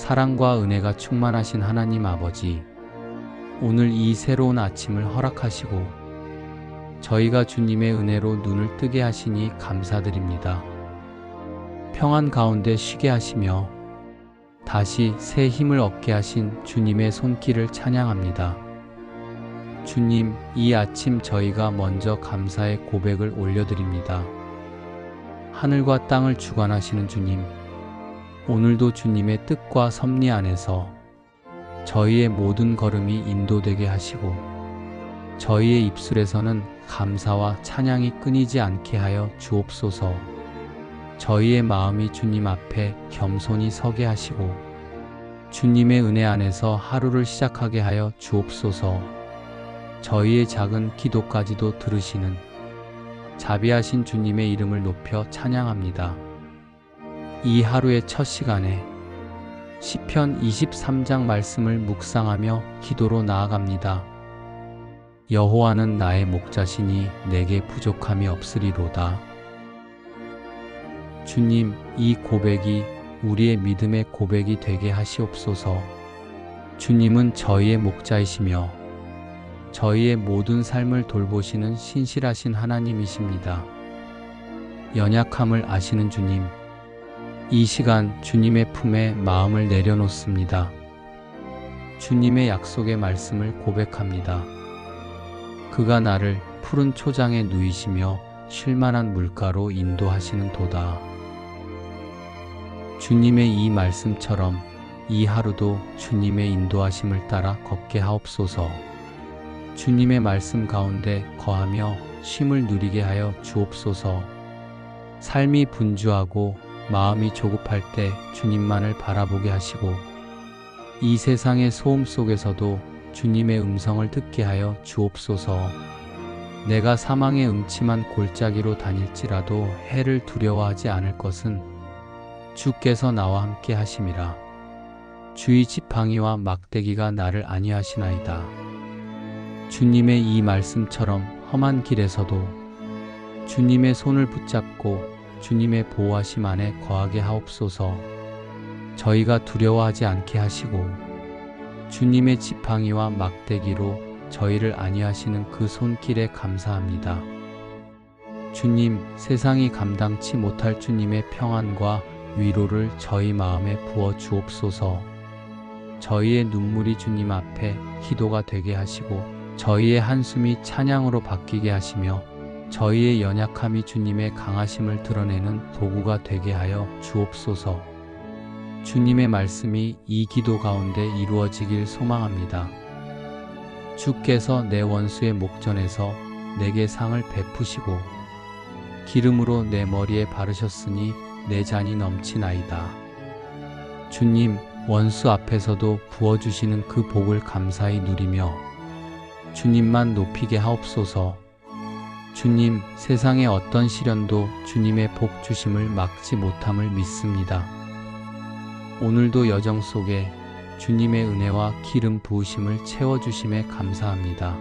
사랑과 은혜가 충만하신 하나님 아버지, 오늘 이 새로운 아침을 허락하시고 저희가 주님의 은혜로 눈을 뜨게 하시니 감사드립니다. 평안 가운데 쉬게 하시며 다시 새 힘을 얻게 하신 주님의 손길을 찬양합니다. 주님, 이 아침 저희가 먼저 감사의 고백을 올려드립니다. 하늘과 땅을 주관하시는 주님, 오늘도 주님의 뜻과 섭리 안에서 저희의 모든 걸음이 인도되게 하시고 저희의 입술에서는 감사와 찬양이 끊이지 않게 하여 주옵소서. 저희의 마음이 주님 앞에 겸손히 서게 하시고 주님의 은혜 안에서 하루를 시작하게 하여 주옵소서. 저희의 작은 기도까지도 들으시는 자비하신 주님의 이름을 높여 찬양합니다. 이 하루의 첫 시간에 시편 23장 말씀을 묵상하며 기도로 나아갑니다. 여호와는 나의 목자시니 내게 부족함이 없으리로다. 주님, 이 고백이 우리의 믿음의 고백이 되게 하시옵소서. 주님은 저희의 목자이시며 저희의 모든 삶을 돌보시는 신실하신 하나님이십니다. 연약함을 아시는 주님, 이 시간 주님의 품에 마음을 내려놓습니다. 주님의 약속의 말씀을 고백합니다. 그가 나를 푸른 초장에 누이시며 쉴만한 물가로 인도하시는 도다. 주님의 이 말씀처럼 이 하루도 주님의 인도하심을 따라 걷게 하옵소서. 주님의 말씀 가운데 거하며 쉼을 누리게 하여 주옵소서. 삶이 분주하고 마음이 조급할 때 주님만을 바라보게 하시고 이 세상의 소음 속에서도 주님의 음성을 듣게 하여 주옵소서. 내가 사망의 음침한 골짜기로 다닐지라도 해를 두려워하지 않을 것은 주께서 나와 함께 하심이라. 주의 지팡이와 막대기가 나를 안위하시나이다. 주님의 이 말씀처럼 험한 길에서도 주님의 손을 붙잡고 주님의 보호하심 안에 거하게 하옵소서. 저희가 두려워하지 않게 하시고 주님의 지팡이와 막대기로 저희를 안위하시는 그 손길에 감사합니다. 주님, 세상이 감당치 못할 주님의 평안과 위로를 저희 마음에 부어 주옵소서. 저희의 눈물이 주님 앞에 기도가 되게 하시고 저희의 한숨이 찬양으로 바뀌게 하시며 저희의 연약함이 주님의 강하심을 드러내는 도구가 되게 하여 주옵소서. 주님의 말씀이 이 기도 가운데 이루어지길 소망합니다. 주께서 내 원수의 목전에서 내게 상을 베푸시고 기름으로 내 머리에 바르셨으니 내 잔이 넘치나이다. 주님, 원수 앞에서도 부어주시는 그 복을 감사히 누리며 주님만 높이게 하옵소서. 주님, 세상의 어떤 시련도 주님의 복 주심을 막지 못함을 믿습니다. 오늘도 여정 속에 주님의 은혜와 기름 부으심을 채워주심에 감사합니다.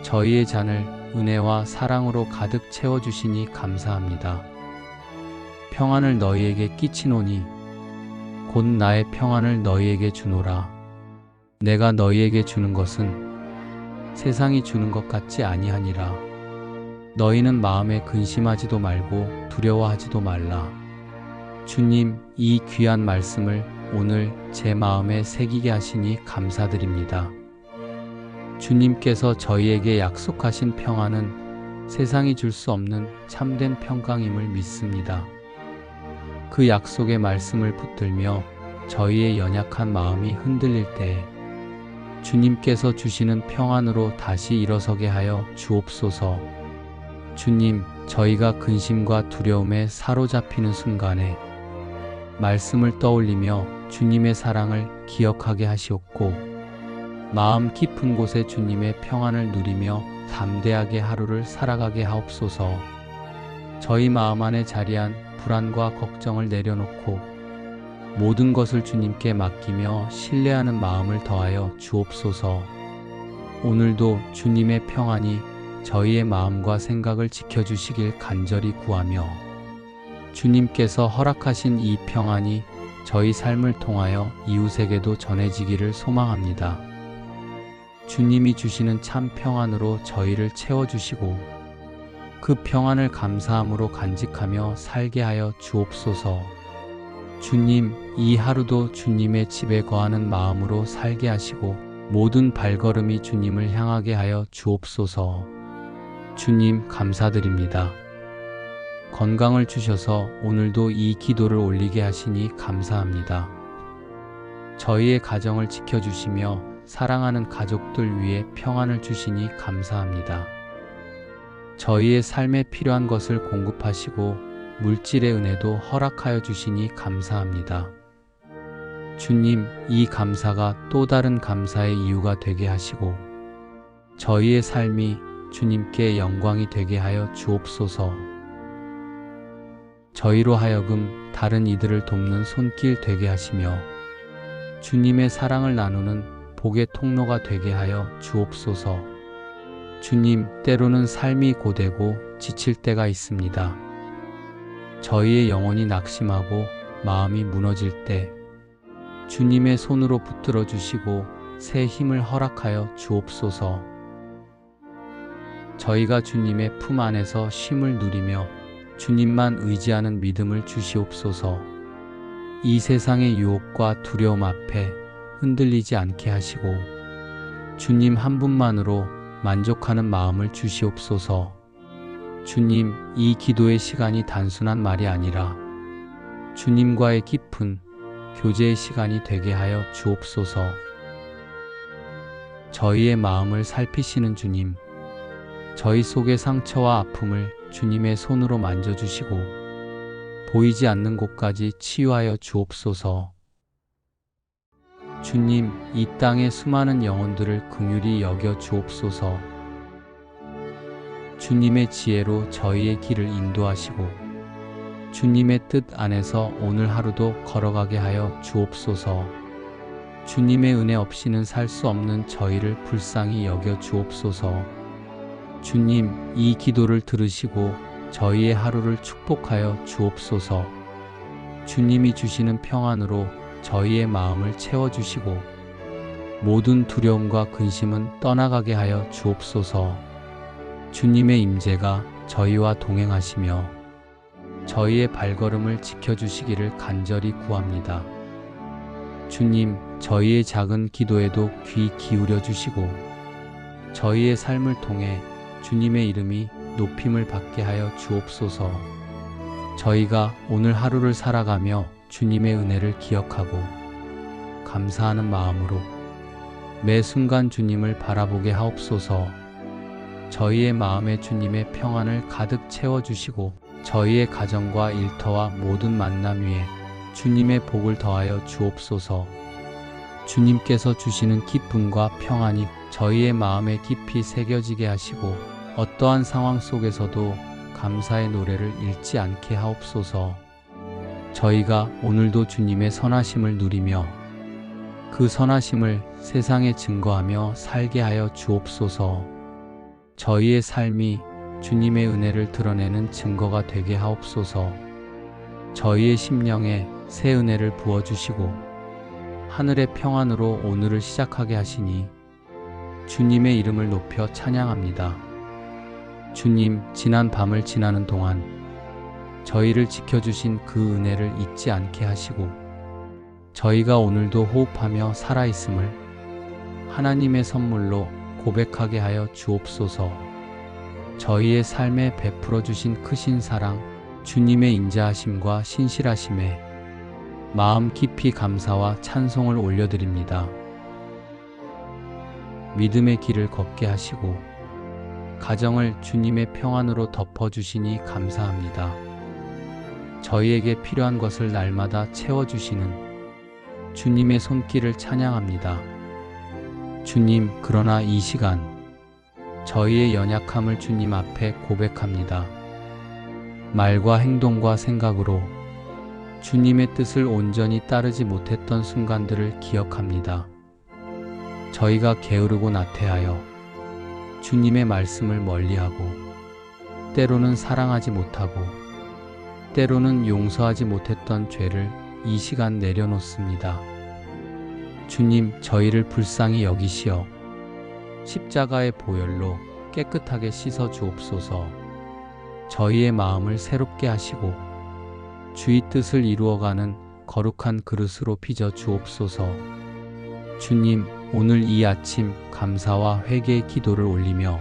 저희의 잔을 은혜와 사랑으로 가득 채워주시니 감사합니다. 평안을 너희에게 끼치노니 곧 나의 평안을 너희에게 주노라. 내가 너희에게 주는 것은 세상이 주는 것 같지 아니하니라. 너희는 마음에 근심하지도 말고 두려워하지도 말라. 주님, 이 귀한 말씀을 오늘 제 마음에 새기게 하시니 감사드립니다. 주님께서 저희에게 약속하신 평안은 세상이 줄 수 없는 참된 평강임을 믿습니다. 그 약속의 말씀을 붙들며 저희의 연약한 마음이 흔들릴 때 주님께서 주시는 평안으로 다시 일어서게 하여 주옵소서. 주님, 저희가 근심과 두려움에 사로잡히는 순간에 말씀을 떠올리며 주님의 사랑을 기억하게 하시옵고 마음 깊은 곳에 주님의 평안을 누리며 담대하게 하루를 살아가게 하옵소서. 저희 마음 안에 자리한 불안과 걱정을 내려놓고 모든 것을 주님께 맡기며 신뢰하는 마음을 더하여 주옵소서. 오늘도 주님의 평안이 저희의 마음과 생각을 지켜주시길 간절히 구하며 주님께서 허락하신 이 평안이 저희 삶을 통하여 이웃에게도 전해지기를 소망합니다. 주님이 주시는 참 평안으로 저희를 채워주시고 그 평안을 감사함으로 간직하며 살게 하여 주옵소서. 주님, 이 하루도 주님의 집에 거하는 마음으로 살게 하시고 모든 발걸음이 주님을 향하게 하여 주옵소서. 주님, 감사드립니다. 건강을 주셔서 오늘도 이 기도를 올리게 하시니 감사합니다. 저희의 가정을 지켜주시며 사랑하는 가족들 위해 평안을 주시니 감사합니다. 저희의 삶에 필요한 것을 공급하시고 물질의 은혜도 허락하여 주시니 감사합니다. 주님, 이 감사가 또 다른 감사의 이유가 되게 하시고 저희의 삶이 주님께 영광이 되게 하여 주옵소서. 저희로 하여금 다른 이들을 돕는 손길 되게 하시며 주님의 사랑을 나누는 복의 통로가 되게 하여 주옵소서. 주님, 때로는 삶이 고되고 지칠 때가 있습니다. 저희의 영혼이 낙심하고 마음이 무너질 때 주님의 손으로 붙들어 주시고 새 힘을 허락하여 주옵소서. 저희가 주님의 품 안에서 쉼을 누리며 주님만 의지하는 믿음을 주시옵소서. 이 세상의 유혹과 두려움 앞에 흔들리지 않게 하시고 주님 한 분만으로 만족하는 마음을 주시옵소서. 주님, 이 기도의 시간이 단순한 말이 아니라 주님과의 깊은 교제의 시간이 되게 하여 주옵소서. 저희의 마음을 살피시는 주님, 저희 속의 상처와 아픔을 주님의 손으로 만져주시고 보이지 않는 곳까지 치유하여 주옵소서. 주님, 이 땅의 수많은 영혼들을 긍휼히 여겨 주옵소서. 주님의 지혜로 저희의 길을 인도하시고 주님의 뜻 안에서 오늘 하루도 걸어가게 하여 주옵소서. 주님의 은혜 없이는 살 수 없는 저희를 불쌍히 여겨 주옵소서. 주님, 이 기도를 들으시고 저희의 하루를 축복하여 주옵소서. 주님이 주시는 평안으로 저희의 마음을 채워주시고 모든 두려움과 근심은 떠나가게 하여 주옵소서. 주님의 임재가 저희와 동행하시며 저희의 발걸음을 지켜주시기를 간절히 구합니다. 주님, 저희의 작은 기도에도 귀 기울여 주시고 저희의 삶을 통해 주님의 이름이 높임을 받게 하여 주옵소서. 저희가 오늘 하루를 살아가며 주님의 은혜를 기억하고 감사하는 마음으로 매 순간 주님을 바라보게 하옵소서. 저희의 마음에 주님의 평안을 가득 채워주시고 저희의 가정과 일터와 모든 만남 위에 주님의 복을 더하여 주옵소서. 주님께서 주시는 기쁨과 평안이 저희의 마음에 깊이 새겨지게 하시고 어떠한 상황 속에서도 감사의 노래를 잃지 않게 하옵소서. 저희가 오늘도 주님의 선하심을 누리며 그 선하심을 세상에 증거하며 살게 하여 주옵소서. 저희의 삶이 주님의 은혜를 드러내는 증거가 되게 하옵소서. 저희의 심령에 새 은혜를 부어주시고 하늘의 평안으로 오늘을 시작하게 하시니 주님의 이름을 높여 찬양합니다. 주님, 지난 밤을 지나는 동안 저희를 지켜주신 그 은혜를 잊지 않게 하시고 저희가 오늘도 호흡하며 살아있음을 하나님의 선물로 고백하게 하여 주옵소서. 저희의 삶에 베풀어 주신 크신 사랑, 주님의 인자하심과 신실하심에 마음 깊이 감사와 찬송을 올려드립니다. 믿음의 길을 걷게 하시고 가정을 주님의 평안으로 덮어주시니 감사합니다. 저희에게 필요한 것을 날마다 채워주시는 주님의 손길을 찬양합니다. 주님, 그러나 이 시간 저희의 연약함을 주님 앞에 고백합니다. 말과 행동과 생각으로 주님의 뜻을 온전히 따르지 못했던 순간들을 기억합니다. 저희가 게으르고 나태하여 주님의 말씀을 멀리하고 때로는 사랑하지 못하고 때로는 용서하지 못했던 죄를 이 시간 내려놓습니다. 주님, 저희를 불쌍히 여기시어 십자가의 보혈로 깨끗하게 씻어 주옵소서. 저희의 마음을 새롭게 하시고 주의 뜻을 이루어가는 거룩한 그릇으로 빚어 주옵소서. 주님, 오늘 이 아침 감사와 회개의 기도를 올리며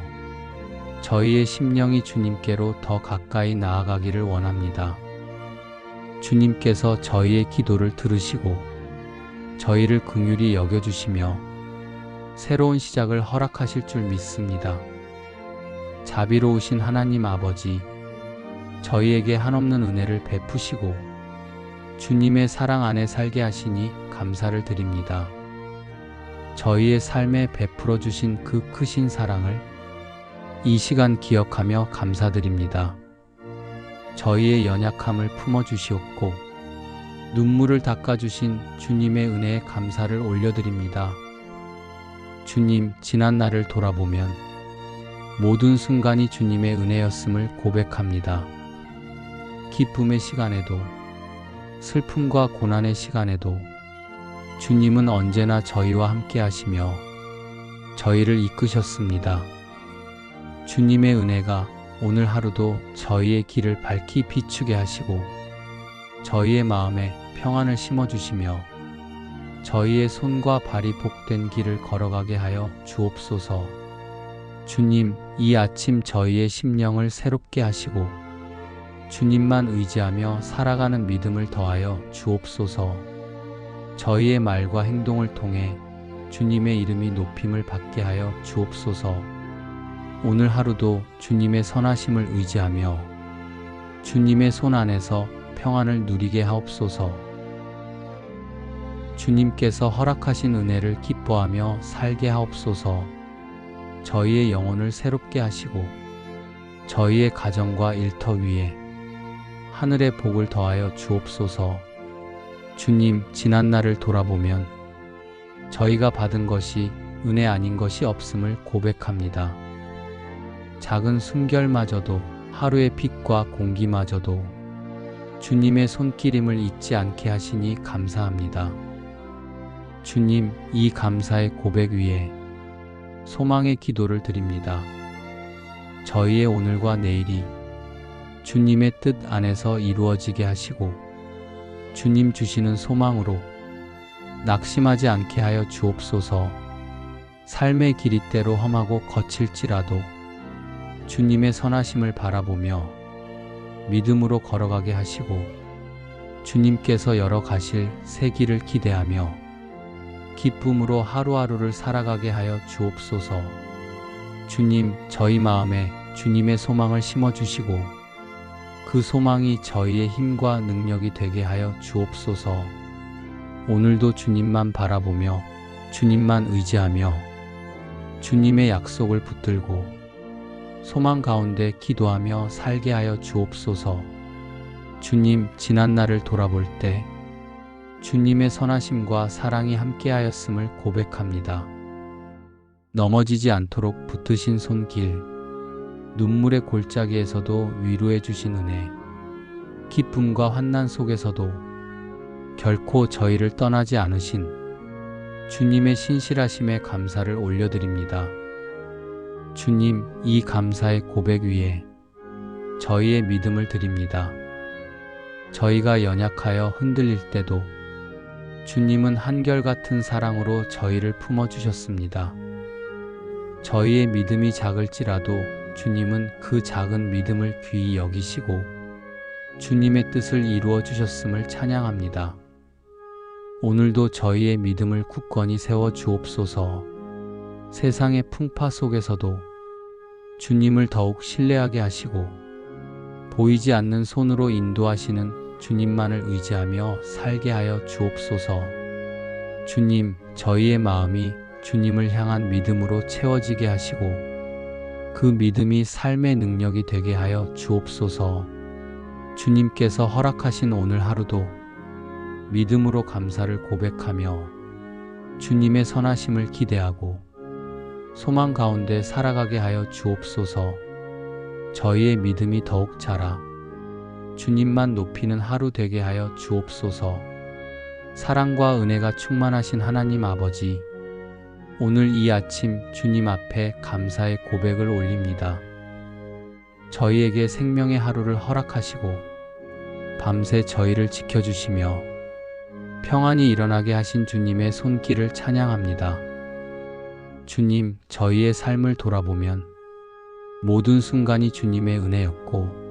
저희의 심령이 주님께로 더 가까이 나아가기를 원합니다. 주님께서 저희의 기도를 들으시고 저희를 긍휼히 여겨주시며 새로운 시작을 허락하실 줄 믿습니다. 자비로우신 하나님 아버지, 저희에게 한없는 은혜를 베푸시고 주님의 사랑 안에 살게 하시니 감사를 드립니다. 저희의 삶에 베풀어 주신 그 크신 사랑을 이 시간 기억하며 감사드립니다. 저희의 연약함을 품어주시옵고 눈물을 닦아주신 주님의 은혜에 감사를 올려드립니다. 주님, 지난 날을 돌아보면 모든 순간이 주님의 은혜였음을 고백합니다. 기쁨의 시간에도 슬픔과 고난의 시간에도 주님은 언제나 저희와 함께 하시며 저희를 이끄셨습니다. 주님의 은혜가 오늘 하루도 저희의 길을 밝히 비추게 하시고 저희의 마음에 평안을 심어주시며 저희의 손과 발이 복된 길을 걸어가게 하여 주옵소서. 주님, 이 아침 저희의 심령을 새롭게 하시고 주님만 의지하며 살아가는 믿음을 더하여 주옵소서. 저희의 말과 행동을 통해 주님의 이름이 높임을 받게 하여 주옵소서. 오늘 하루도 주님의 선하심을 의지하며 주님의 손 안에서 평안을 누리게 하옵소서. 주님께서 허락하신 은혜를 기뻐하며 살게 하옵소서. 저희의 영혼을 새롭게 하시고 저희의 가정과 일터 위에 하늘의 복을 더하여 주옵소서. 주님, 지난 날을 돌아보면 저희가 받은 것이 은혜 아닌 것이 없음을 고백합니다. 작은 숨결마저도 하루의 빛과 공기마저도 주님의 손길임을 잊지 않게 하시니 감사합니다. 주님, 이 감사의 고백 위에 소망의 기도를 드립니다. 저희의 오늘과 내일이 주님의 뜻 안에서 이루어지게 하시고 주님 주시는 소망으로 낙심하지 않게 하여 주옵소서. 삶의 길이 때로 험하고 거칠지라도 주님의 선하심을 바라보며 믿음으로 걸어가게 하시고 주님께서 열어가실 새 길을 기대하며 기쁨으로 하루하루를 살아가게 하여 주옵소서. 주님, 저희 마음에 주님의 소망을 심어주시고 그 소망이 저희의 힘과 능력이 되게 하여 주옵소서. 오늘도 주님만 바라보며 주님만 의지하며 주님의 약속을 붙들고 소망 가운데 기도하며 살게 하여 주옵소서. 주님, 지난 날을 돌아볼 때 주님의 선하심과 사랑이 함께하였음을 고백합니다. 넘어지지 않도록 붙드신 손길, 눈물의 골짜기에서도 위로해 주신 은혜, 기쁨과 환난 속에서도 결코 저희를 떠나지 않으신 주님의 신실하심에 감사를 올려드립니다. 주님, 이 감사의 고백 위에 저희의 믿음을 드립니다. 저희가 연약하여 흔들릴 때도 주님은 한결같은 사랑으로 저희를 품어주셨습니다. 저희의 믿음이 작을지라도 주님은 그 작은 믿음을 귀히 여기시고 주님의 뜻을 이루어 주셨음을 찬양합니다. 오늘도 저희의 믿음을 굳건히 세워 주옵소서. 세상의 풍파 속에서도 주님을 더욱 신뢰하게 하시고 보이지 않는 손으로 인도하시는 주님만을 의지하며 살게 하여 주옵소서. 주님, 저희의 마음이 주님을 향한 믿음으로 채워지게 하시고 그 믿음이 삶의 능력이 되게 하여 주옵소서. 주님께서 허락하신 오늘 하루도 믿음으로 감사를 고백하며 주님의 선하심을 기대하고 소망 가운데 살아가게 하여 주옵소서. 저희의 믿음이 더욱 자라 주님만 높이는 하루 되게 하여 주옵소서. 사랑과 은혜가 충만하신 하나님 아버지, 오늘 이 아침 주님 앞에 감사의 고백을 올립니다. 저희에게 생명의 하루를 허락하시고 밤새 저희를 지켜주시며 평안히 일어나게 하신 주님의 손길을 찬양합니다. 주님, 저희의 삶을 돌아보면 모든 순간이 주님의 은혜였고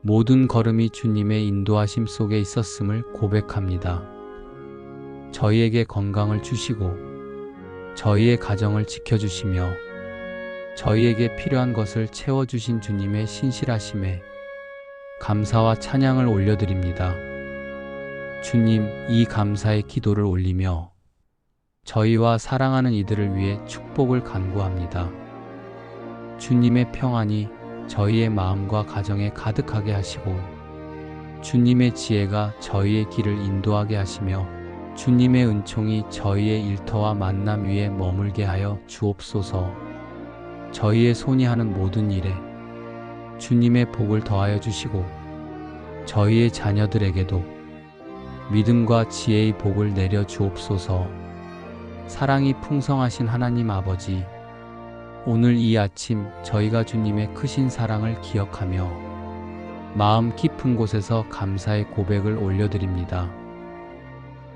모든 걸음이 주님의 인도하심 속에 있었음을 고백합니다. 저희에게 건강을 주시고 저희의 가정을 지켜주시며 저희에게 필요한 것을 채워주신 주님의 신실하심에 감사와 찬양을 올려드립니다. 주님, 이 감사의 기도를 올리며 저희와 사랑하는 이들을 위해 축복을 간구합니다. 주님의 평안이 저희의 마음과 가정에 가득하게 하시고 주님의 지혜가 저희의 길을 인도하게 하시며 주님의 은총이 저희의 일터와 만남 위에 머물게 하여 주옵소서. 저희의 손이 하는 모든 일에 주님의 복을 더하여 주시고 저희의 자녀들에게도 믿음과 지혜의 복을 내려 주옵소서. 사랑이 풍성하신 하나님 아버지, 오늘 이 아침 저희가 주님의 크신 사랑을 기억하며 마음 깊은 곳에서 감사의 고백을 올려드립니다.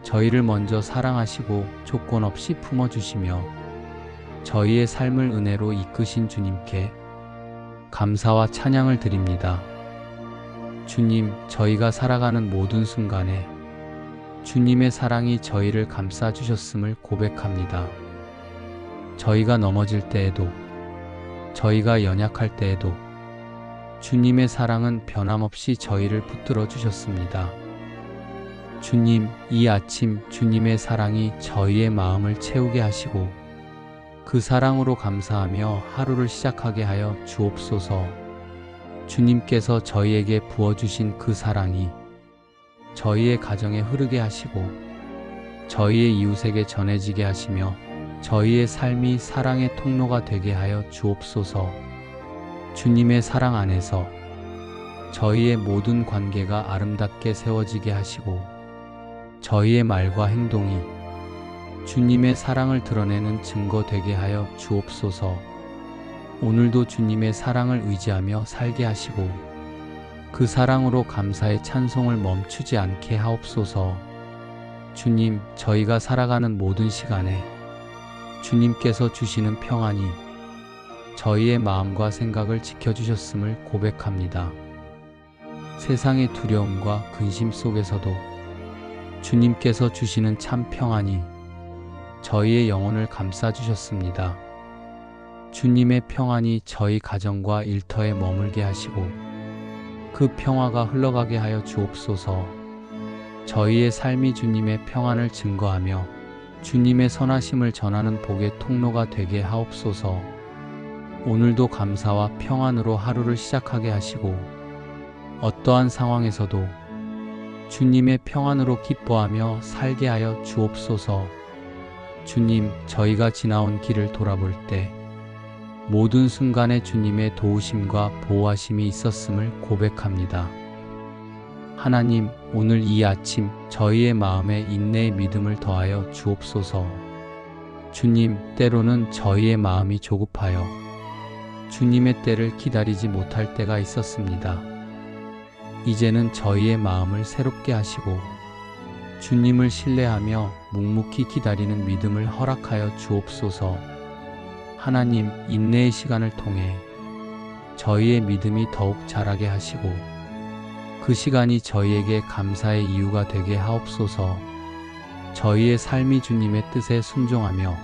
저희를 먼저 사랑하시고 조건 없이 품어주시며 저희의 삶을 은혜로 이끄신 주님께 감사와 찬양을 드립니다. 주님, 저희가 살아가는 모든 순간에 주님의 사랑이 저희를 감싸주셨음을 고백합니다. 저희가 넘어질 때에도 저희가 연약할 때에도 주님의 사랑은 변함없이 저희를 붙들어 주셨습니다. 주님, 이 아침 주님의 사랑이 저희의 마음을 채우게 하시고 그 사랑으로 감사하며 하루를 시작하게 하여 주옵소서. 주님께서 저희에게 부어주신 그 사랑이 저희의 가정에 흐르게 하시고 저희의 이웃에게 전해지게 하시며 저희의 삶이 사랑의 통로가 되게 하여 주옵소서. 주님의 사랑 안에서 저희의 모든 관계가 아름답게 세워지게 하시고 저희의 말과 행동이 주님의 사랑을 드러내는 증거 되게 하여 주옵소서. 오늘도 주님의 사랑을 의지하며 살게 하시고 그 사랑으로 감사의 찬송을 멈추지 않게 하옵소서. 주님, 저희가 살아가는 모든 시간에 주님께서 주시는 평안이 저희의 마음과 생각을 지켜주셨음을 고백합니다. 세상의 두려움과 근심 속에서도 주님께서 주시는 참 평안이 저희의 영혼을 감싸주셨습니다. 주님의 평안이 저희 가정과 일터에 머물게 하시고 그 평화가 흘러가게 하여 주옵소서. 저희의 삶이 주님의 평안을 증거하며 주님의 선하심을 전하는 복의 통로가 되게 하옵소서. 오늘도 감사와 평안으로 하루를 시작하게 하시고 어떠한 상황에서도 주님의 평안으로 기뻐하며 살게 하여 주옵소서. 주님, 저희가 지나온 길을 돌아볼 때 모든 순간에 주님의 도우심과 보호하심이 있었음을 고백합니다. 하나님, 오늘 이 아침 저희의 마음에 인내의 믿음을 더하여 주옵소서. 주님, 때로는 저희의 마음이 조급하여 주님의 때를 기다리지 못할 때가 있었습니다. 이제는 저희의 마음을 새롭게 하시고 주님을 신뢰하며 묵묵히 기다리는 믿음을 허락하여 주옵소서. 하나님, 인내의 시간을 통해 저희의 믿음이 더욱 자라게 하시고 그 시간이 저희에게 감사의 이유가 되게 하옵소서. 저희의 삶이 주님의 뜻에 순종하며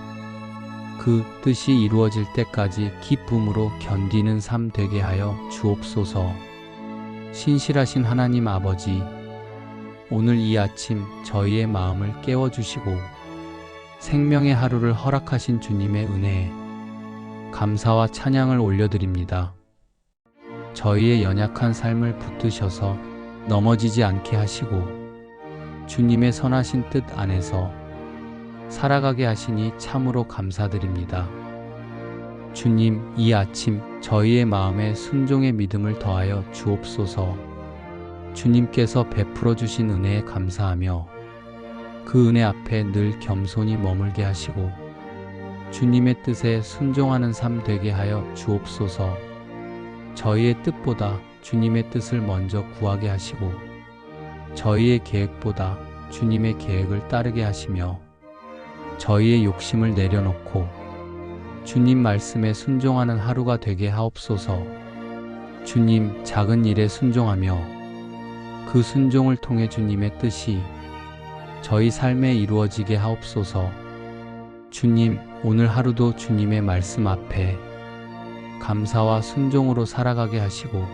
그 뜻이 이루어질 때까지 기쁨으로 견디는 삶 되게 하여 주옵소서. 신실하신 하나님 아버지, 오늘 이 아침 저희의 마음을 깨워주시고 생명의 하루를 허락하신 주님의 은혜에 감사와 찬양을 올려드립니다. 저희의 연약한 삶을 붙드셔서 넘어지지 않게 하시고 주님의 선하신 뜻 안에서 살아가게 하시니 참으로 감사드립니다. 주님, 이 아침 저희의 마음에 순종의 믿음을 더하여 주옵소서. 주님께서 베풀어 주신 은혜에 감사하며 그 은혜 앞에 늘 겸손히 머물게 하시고 주님의 뜻에 순종하는 삶 되게 하여 주옵소서. 저희의 뜻보다 주님의 뜻을 먼저 구하게 하시고 저희의 계획보다 주님의 계획을 따르게 하시며 저희의 욕심을 내려놓고 주님 말씀에 순종하는 하루가 되게 하옵소서. 주님, 작은 일에 순종하며 그 순종을 통해 주님의 뜻이 저희 삶에 이루어지게 하옵소서. 주님, 오늘 하루도 주님의 말씀 앞에 감사와 순종으로 살아가게 하시고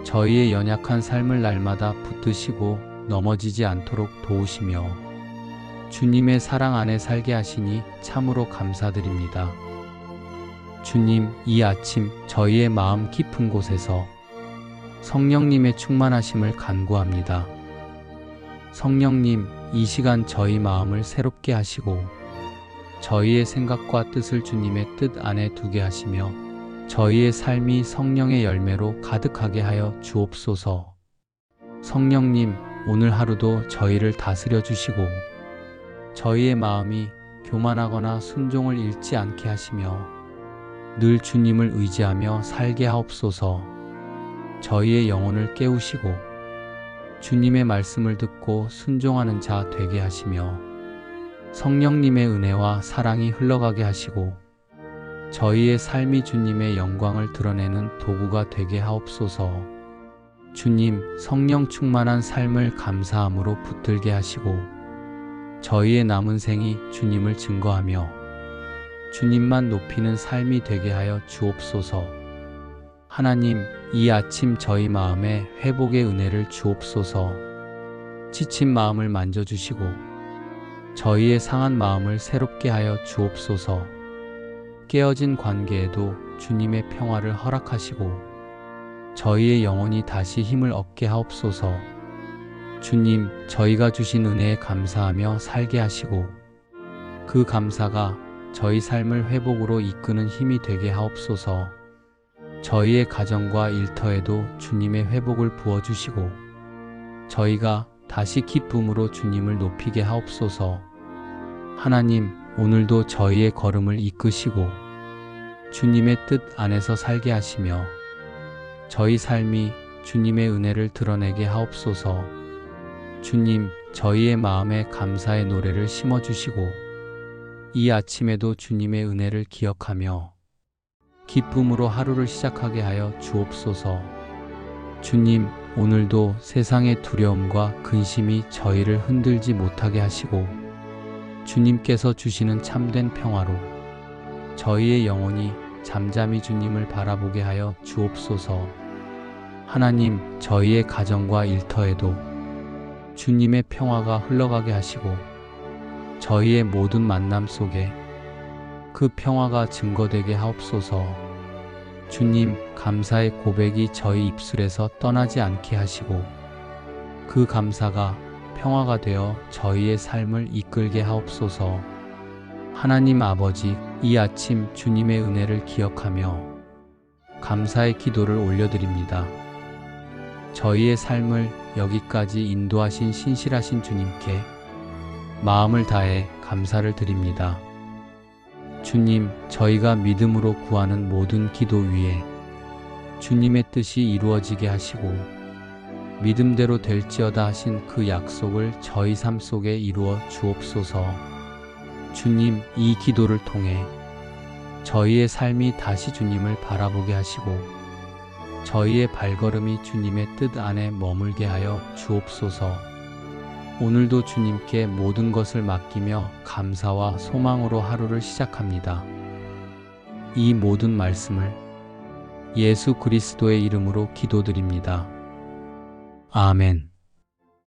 저희의 연약한 삶을 날마다 붙드시고 넘어지지 않도록 도우시며 주님의 사랑 안에 살게 하시니 참으로 감사드립니다. 주님, 이 아침 저희의 마음 깊은 곳에서 성령님의 충만하심을 간구합니다. 성령님, 이 시간 저희 마음을 새롭게 하시고 저희의 생각과 뜻을 주님의 뜻 안에 두게 하시며 저희의 삶이 성령의 열매로 가득하게 하여 주옵소서. 성령님, 오늘 하루도 저희를 다스려 주시고 저희의 마음이 교만하거나 순종을 잃지 않게 하시며 늘 주님을 의지하며 살게 하옵소서. 저희의 영혼을 깨우시고 주님의 말씀을 듣고 순종하는 자 되게 하시며 성령님의 은혜와 사랑이 흘러가게 하시고 저희의 삶이 주님의 영광을 드러내는 도구가 되게 하옵소서. 주님, 성령 충만한 삶을 감사함으로 붙들게 하시고 저희의 남은 생이 주님을 증거하며 주님만 높이는 삶이 되게 하여 주옵소서. 하나님, 이 아침 저희 마음에 회복의 은혜를 주옵소서. 지친 마음을 만져주시고 저희의 상한 마음을 새롭게 하여 주옵소서. 깨어진 관계에도 주님의 평화를 허락하시고 저희의 영혼이 다시 힘을 얻게 하옵소서. 주님, 저희가 주신 은혜에 감사하며 살게 하시고 그 감사가 저희 삶을 회복으로 이끄는 힘이 되게 하옵소서. 저희의 가정과 일터에도 주님의 회복을 부어주시고 저희가 다시 기쁨으로 주님을 높이게 하옵소서. 하나님, 오늘도 저희의 걸음을 이끄시고 주님의 뜻 안에서 살게 하시며 저희 삶이 주님의 은혜를 드러내게 하옵소서. 주님, 저희의 마음에 감사의 노래를 심어주시고 이 아침에도 주님의 은혜를 기억하며 기쁨으로 하루를 시작하게 하여 주옵소서. 주님, 오늘도 세상의 두려움과 근심이 저희를 흔들지 못하게 하시고 주님께서 주시는 참된 평화로 저희의 영혼이 잠잠히 주님을 바라보게 하여 주옵소서. 하나님, 저희의 가정과 일터에도 주님의 평화가 흘러가게 하시고 저희의 모든 만남 속에 그 평화가 증거되게 하옵소서. 주님, 감사의 고백이 저희 입술에서 떠나지 않게 하시고 그 감사가 평화가 되어 저희의 삶을 이끌게 하옵소서. 하나님 아버지, 이 아침 주님의 은혜를 기억하며 감사의 기도를 올려드립니다. 저희의 삶을 여기까지 인도하신 신실하신 주님께 마음을 다해 감사를 드립니다. 주님, 저희가 믿음으로 구하는 모든 기도 위에 주님의 뜻이 이루어지게 하시고 믿음대로 될지어다 하신 그 약속을 저희 삶 속에 이루어 주옵소서. 주님, 이 기도를 통해 저희의 삶이 다시 주님을 바라보게 하시고 저희의 발걸음이 주님의 뜻 안에 머물게 하여 주옵소서. 오늘도 주님께 모든 것을 맡기며 감사와 소망으로 하루를 시작합니다. 이 모든 말씀을 예수 그리스도의 이름으로 기도드립니다. 아멘.